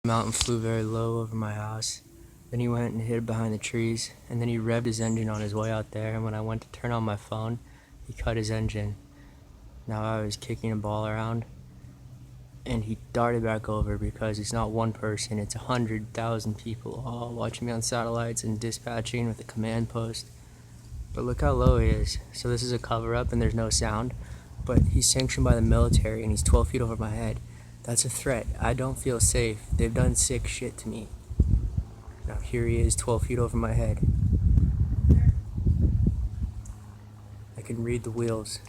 Mountain flew very low over my house. Then he went and hid behind the trees, and then he revved his engine on his way out there, and when I went to turn on my phone, he cut his engine. Now I was kicking a ball around, and he darted back over because it's not one person, it's 100,000 people all watching me on satellites and dispatching with a command post. But look how low he is. So this is a cover-up and there's no sound, but he's sanctioned by the military and he's 12 feet over my head. That's a threat. I don't feel safe. They've done sick shit to me. Now here he is, 12 feet over my head. I can read the wheels.